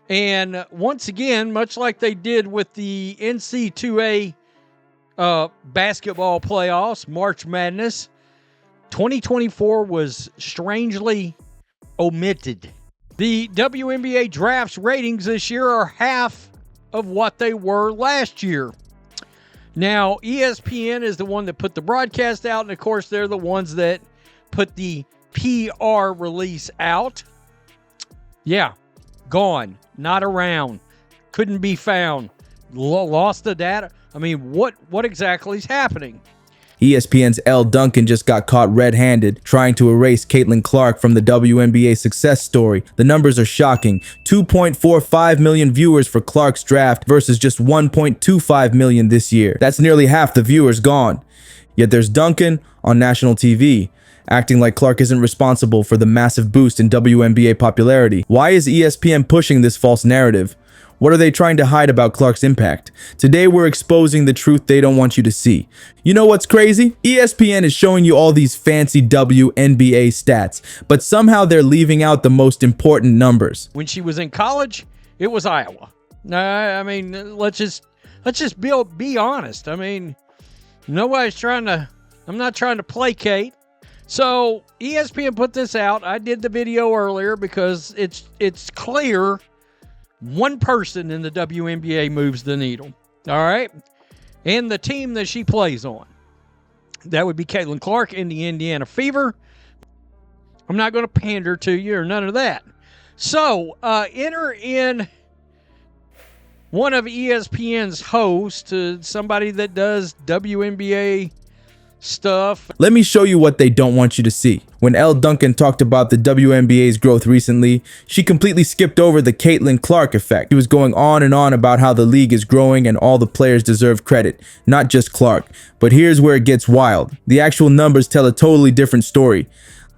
And once again, much like they did with the NC2A basketball playoffs, March Madness, 2024 was strangely omitted. The WNBA draft's ratings this year are half of what they were last year. Now, ESPN is the one that put the broadcast out, and of course, they're the ones that put the PR release out. Yeah, gone, not around, couldn't be found, lost the data. I mean, what exactly is happening? ESPN's Elle Duncan just got caught red-handed trying to erase Caitlin Clark from the WNBA success story. The numbers are shocking. 2.45 million viewers for Clark's draft versus just 1.25 million this year. That's nearly half the viewers gone. Yet there's Duncan on national TV, acting like Clark isn't responsible for the massive boost in WNBA popularity. Why is ESPN pushing this false narrative? What are they trying to hide about Clark's impact? Today, we're exposing the truth they don't want you to see. You know what's crazy? ESPN is showing you all these fancy WNBA stats, but somehow they're leaving out the most important numbers. When she was in college, it was Iowa. I mean, let's just be honest. I mean, I'm not trying to placate. So ESPN put this out. I did the video earlier because it's clear one person in the WNBA moves the needle. All right? And the team that she plays on. That would be Caitlin Clark in the Indiana Fever. I'm not going to pander to you or none of that. So, enter in one of ESPN's hosts, somebody that does WNBA stuff. Let me show you what they don't want you to see. When Elle Duncan talked about the WNBA's growth recently, she completely skipped over the Caitlin Clark effect. She was going on and on about how the league is growing and all the players deserve credit, not just Clark. But here's where it gets wild. The actual numbers tell a totally different story.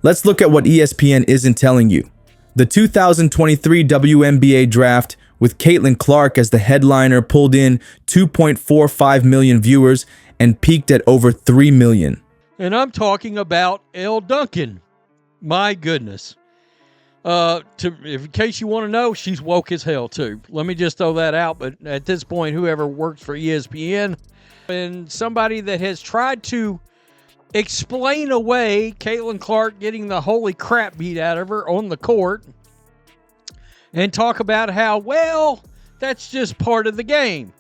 Let's look at what ESPN isn't telling you. The 2023 WNBA draft, with Caitlin Clark as the headliner, pulled in 2.45 million viewers and peaked at over 3 million. And I'm talking about Elle Duncan. My goodness. In case you want to know, she's woke as hell too. Let me just throw that out. But at this point, whoever works for ESPN and somebody that has tried to explain away Caitlin Clark getting the holy crap beat out of her on the court and talk about how, well, that's just part of the game.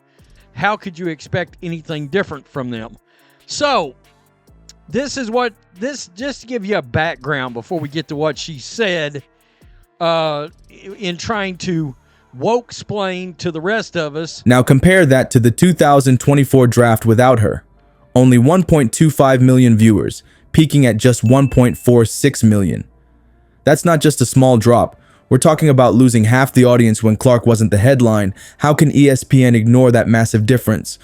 How could you expect anything different from them? So, just to give you a background before we get to what she said in trying to woke-splain to the rest of us. Now compare that to the 2024 draft without her. Only 1.25 million viewers, peaking at just 1.46 million. That's not just a small drop. We're talking about losing half the audience when Clark wasn't the headline. How can ESPN ignore that massive difference?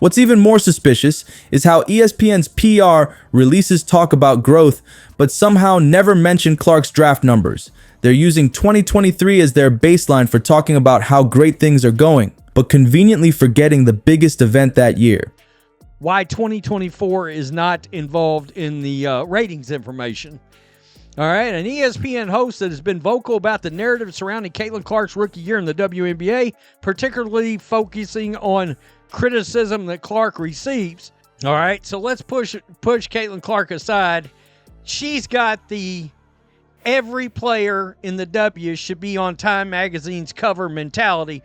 What's even more suspicious is how ESPN's PR releases talk about growth, but somehow never mention Clark's draft numbers. They're using 2023 as their baseline for talking about how great things are going, but conveniently forgetting the biggest event that year. Why 2024 is not involved in the ratings information. All right, an ESPN host that has been vocal about the narrative surrounding Caitlin Clark's rookie year in the WNBA, particularly focusing on criticism that Clark receives. All right, so let's push Caitlin Clark aside. She's got the every player in the W should be on Time Magazine's cover mentality.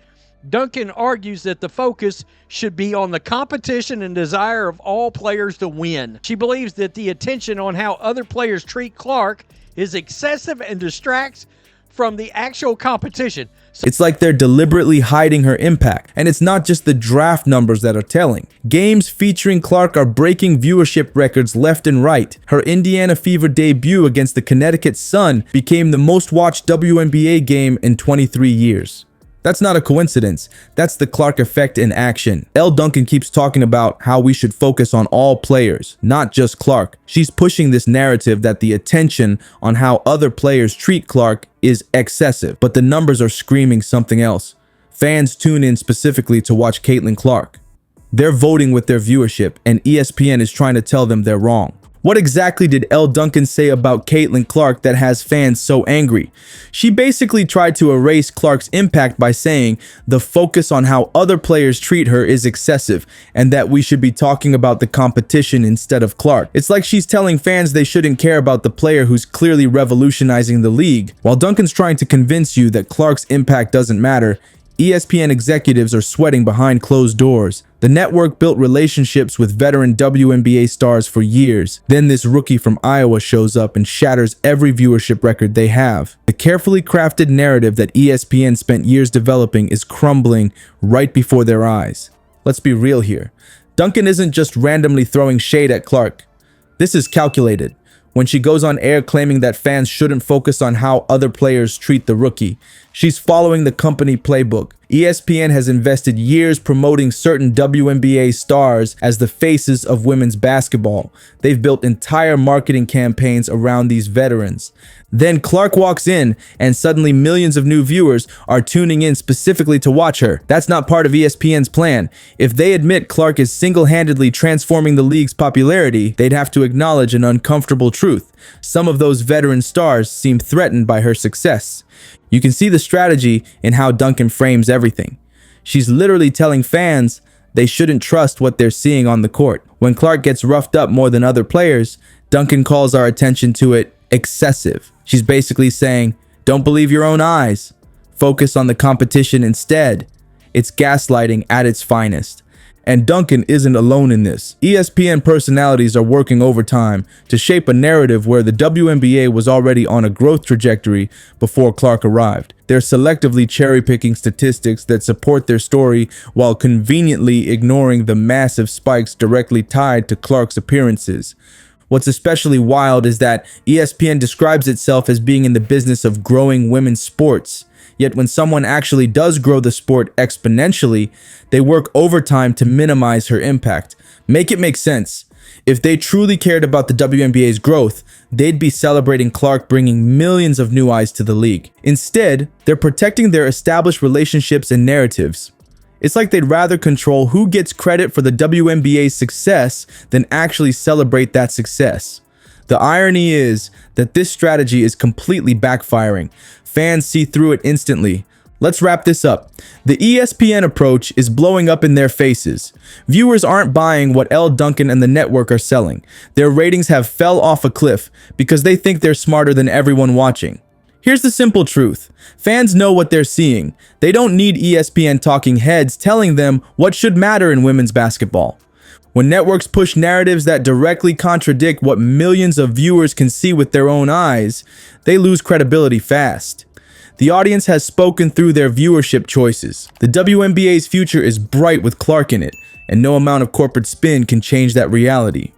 Duncan argues that the focus should be on the competition and desire of all players to win. She believes that the attention on how other players treat Clark is excessive and distracts from the actual competition. It's like they're deliberately hiding her impact. And it's not just the draft numbers that are telling. Games featuring Clark are breaking viewership records left and right. Her Indiana Fever debut against the Connecticut Sun became the most watched WNBA game in 23 years. That's not a coincidence. That's the Clark effect in action. Elle Duncan keeps talking about how we should focus on all players, not just Clark. She's pushing this narrative that the attention on how other players treat Clark is excessive, but the numbers are screaming something else. Fans tune in specifically to watch Caitlin Clark. They're voting with their viewership, and ESPN is trying to tell them they're wrong. What exactly did Elle Duncan say about Caitlin Clark that has fans so angry? She basically tried to erase Clark's impact by saying the focus on how other players treat her is excessive and that we should be talking about the competition instead of Clark. It's like she's telling fans they shouldn't care about the player who's clearly revolutionizing the league. While Duncan's trying to convince you that Clark's impact doesn't matter, ESPN executives are sweating behind closed doors. The network built relationships with veteran WNBA stars for years. Then this rookie from Iowa shows up and shatters every viewership record they have. The carefully crafted narrative that ESPN spent years developing is crumbling right before their eyes. Let's be real here. Duncan isn't just randomly throwing shade at Clark. This is calculated. When she goes on air claiming that fans shouldn't focus on how other players treat the rookie, she's following the company playbook. ESPN has invested years promoting certain WNBA stars as the faces of women's basketball. They've built entire marketing campaigns around these veterans. Then Clark walks in, and suddenly millions of new viewers are tuning in specifically to watch her. That's not part of ESPN's plan. If they admit Clark is single-handedly transforming the league's popularity, they'd have to acknowledge an uncomfortable truth. Some of those veteran stars seem threatened by her success. You can see the strategy in how Duncan frames everything. She's literally telling fans they shouldn't trust what they're seeing on the court. When Clark gets roughed up more than other players, Duncan calls our attention to it excessive. She's basically saying, don't believe your own eyes. Focus on the competition instead. It's gaslighting at its finest. And Duncan isn't alone in this. ESPN personalities are working overtime to shape a narrative where the WNBA was already on a growth trajectory before Clark arrived. They're selectively cherry-picking statistics that support their story while conveniently ignoring the massive spikes directly tied to Clark's appearances. What's especially wild is that ESPN describes itself as being in the business of growing women's sports. Yet when someone actually does grow the sport exponentially, they work overtime to minimize her impact. Make it make sense. If they truly cared about the WNBA's growth, they'd be celebrating Clark bringing millions of new eyes to the league. Instead, they're protecting their established relationships and narratives. It's like they'd rather control who gets credit for the WNBA's success than actually celebrate that success. The irony is that this strategy is completely backfiring. Fans see through it instantly. Let's wrap this up. The ESPN approach is blowing up in their faces. Viewers aren't buying what Elle Duncan and the network are selling. Their ratings have fell off a cliff because they think they're smarter than everyone watching. Here's the simple truth. Fans know what they're seeing. They don't need ESPN talking heads telling them what should matter in women's basketball. When networks push narratives that directly contradict what millions of viewers can see with their own eyes, they lose credibility fast. The audience has spoken through their viewership choices. The WNBA's future is bright with Clark in it, and no amount of corporate spin can change that reality.